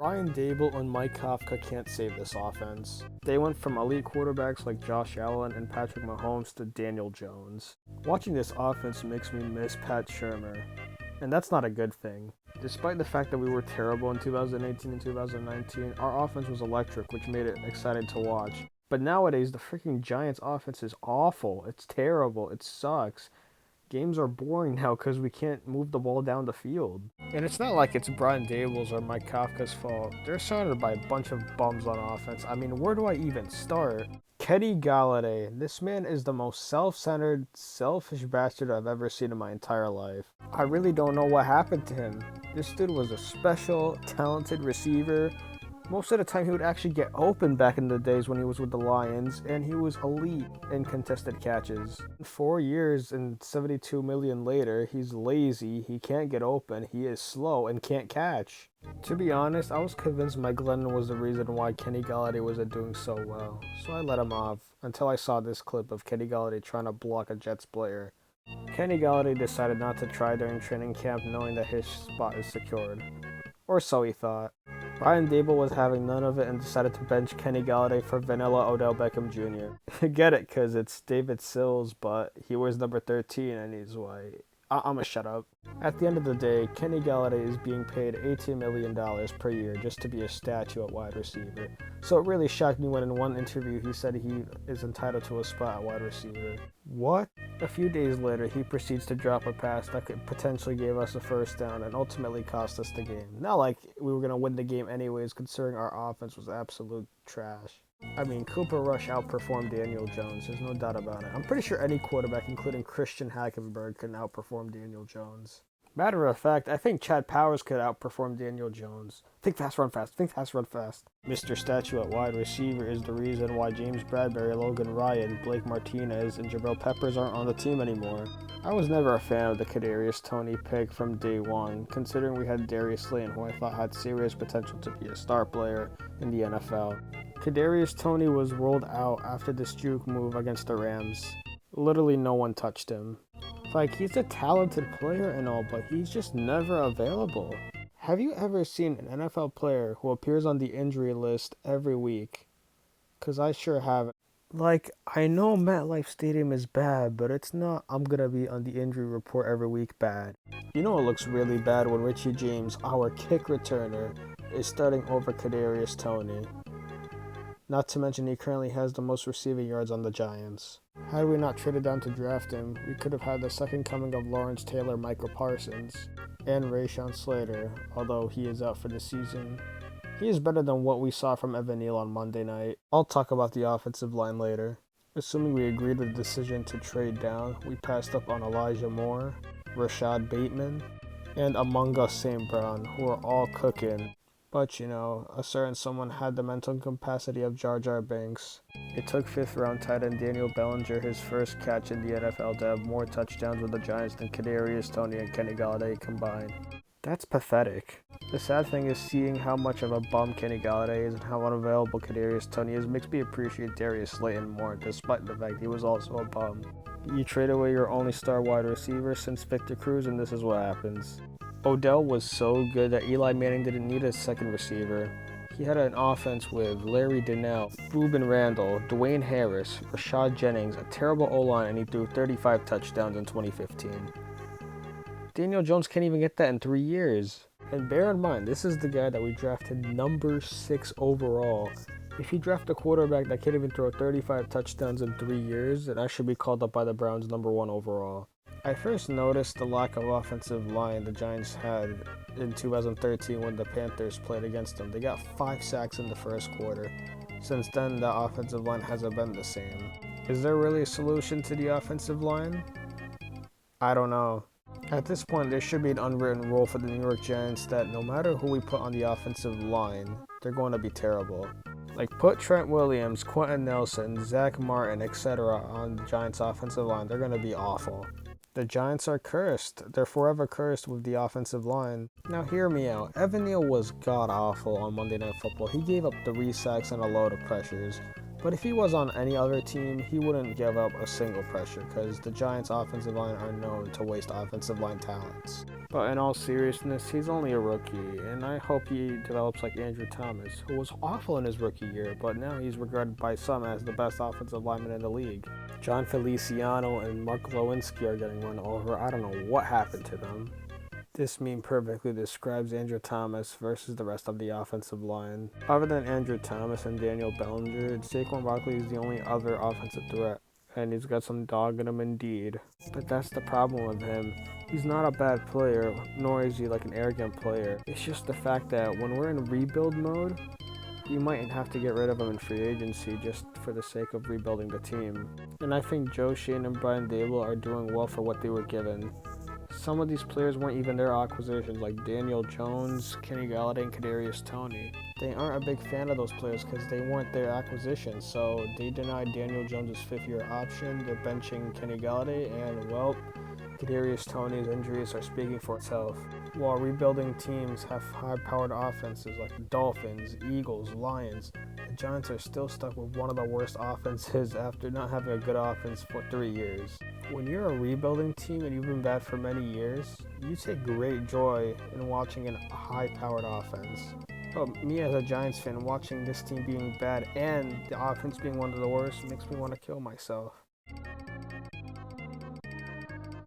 Brian Dable and Mike Kafka can't save this offense. They went from elite quarterbacks like Josh Allen and Patrick Mahomes to Daniel Jones. Watching this offense makes me miss Pat Shurmur, and that's not a good thing. Despite the fact that we were terrible in 2018 and 2019, our offense was electric, which made it exciting to watch. But nowadays, the freaking Giants offense is awful. It's terrible. It sucks. Games are boring now because we can't move the ball down the field. And it's not like it's Brian Dable's or Mike Kafka's fault. They're surrounded by a bunch of bums on offense. I mean, where do I even start? Kenny Galladay. This man is the most self-centered, selfish bastard I've ever seen in my entire life. I really don't know what happened to him. This dude was a special, talented receiver. Most of the time he would actually get open back in the days when he was with the Lions, and he was elite in contested catches. 4 years and $72 million later, he's lazy, he can't get open, he is slow, and can't catch. To be honest, I was convinced Mike Glennon was the reason why Kenny Galladay wasn't doing so well, so I let him off, until I saw this clip of Kenny Galladay trying to block a Jets player. Kenny Galladay decided not to try during training camp knowing that his spot is secured. Or so he thought. Brian Dable was having none of it and decided to bench Kenny Galladay for vanilla Odell Beckham Jr. Get it, because it's David Sills, but he wears number 13 and he's white. I'ma shut up. At the end of the day, Kenny Galladay is being paid $18 million per year just to be a statue at wide receiver. So it really shocked me when in one interview he said he is entitled to a spot at wide receiver. What? A few days later, he proceeds to drop a pass that could potentially give us a first down and ultimately cost us the game. Not like we were going to win the game anyways, considering our offense was absolute trash. I mean, Cooper Rush outperformed Daniel Jones, there's no doubt about it. I'm pretty sure any quarterback, including Christian Hackenberg, can outperform Daniel Jones. Matter of fact, I think Chad Powers could outperform Daniel Jones. Think fast, run fast. Think fast, run fast. Mr. Statue at wide receiver is the reason why James Bradbury, Logan Ryan, Blake Martinez, and Jabril Peppers aren't on the team anymore. I was never a fan of the Kadarius Toney pick from day one, considering we had Darius Slayton, who I thought had serious potential to be a star player in the NFL. Kadarius Toney was rolled out after this juke move against the Rams. Literally no one touched him. Like, he's a talented player and all, but he's just never available. Have you ever seen an NFL player who appears on the injury list every week? 'Cause I sure haven't. Like, I know MetLife Stadium is bad, but it's not I'm gonna be on the injury report every week bad. You know it looks really bad when Richie James, our kick returner, is starting over Kadarius Toney. Not to mention he currently has the most receiving yards on the Giants. Had we not traded down to draft him, we could have had the second coming of Lawrence Taylor, Michael Parsons, and Rashawn Slater, although he is out for the season. He is better than what we saw from Evan Neal on Monday night. I'll talk about the offensive line later. Assuming we agreed with the decision to trade down, we passed up on Elijah Moore, Rashad Bateman, and Among Us St. Brown, who are all cooking. But, you know, a certain someone had the mental capacity of Jar Jar Binks. It took 5th round tight end Daniel Bellinger his first catch in the NFL to have more touchdowns with the Giants than Kadarius Toney and Kenny Galladay combined. That's pathetic. The sad thing is seeing how much of a bum Kenny Galladay is and how unavailable Kadarius Toney is makes me appreciate Darius Slayton more, despite the fact he was also a bum. You trade away your only star wide receiver since Victor Cruz, and this is what happens. Odell was so good that Eli Manning didn't need a second receiver. He had an offense with Larry Donnell, Ruben Randall, Dwayne Harris, Rashad Jennings, a terrible O-line, and he threw 35 touchdowns in 2015. Daniel Jones can't even get that in 3 years. And bear in mind, this is the guy that we drafted number 6 overall. If you draft a quarterback that can't even throw 35 touchdowns in 3 years, then I should be called up by the Browns number 1 overall. I first noticed the lack of offensive line the Giants had in 2013 when the Panthers played against them. They got 5 sacks in the first quarter. Since then, the offensive line hasn't been the same. Is there really a solution to the offensive line? I don't know. At this point, there should be an unwritten rule for the New York Giants that no matter who we put on the offensive line, they're going to be terrible. Like, put Trent Williams, Quentin Nelson, Zach Martin, etc. on the Giants' offensive line, they're going to be awful. The Giants are cursed. They're forever cursed with the offensive line. Now hear me out. Evan Neal was god-awful on Monday Night Football. He gave up 3 sacks and a load of pressures. But if he was on any other team, he wouldn't give up a single pressure because the Giants' offensive line are known to waste offensive line talents. But in all seriousness, he's only a rookie, and I hope he develops like Andrew Thomas, who was awful in his rookie year, but now he's regarded by some as the best offensive lineman in the league. John Feliciano and Mark Lewinsky are getting run over. I don't know what happened to them. This meme perfectly describes Andrew Thomas versus the rest of the offensive line. Other than Andrew Thomas and Daniel Bellinger, Saquon Barkley is the only other offensive threat, and he's got some dog in him indeed. But that's the problem with him. He's not a bad player, nor is he like an arrogant player. It's just the fact that when we're in rebuild mode, you might have to get rid of him in free agency just for the sake of rebuilding the team. And I think Joe Shane and Brian Dable are doing well for what they were given. Some of these players weren't even their acquisitions, like Daniel Jones, Kenny Galladay, and Kadarius Toney. They aren't a big fan of those players because they weren't their acquisitions, so they denied Daniel Jones' fifth-year option. They're benching Kenny Galladay, and well, Kadarius Toney's injuries are speaking for itself. While rebuilding teams have high-powered offenses like the Dolphins, Eagles, Lions, the Giants are still stuck with one of the worst offenses after not having a good offense for 3 years. When you're a rebuilding team and you've been bad for many years, you take great joy in watching a high-powered offense. But me as a Giants fan, watching this team being bad and the offense being one of the worst makes me want to kill myself.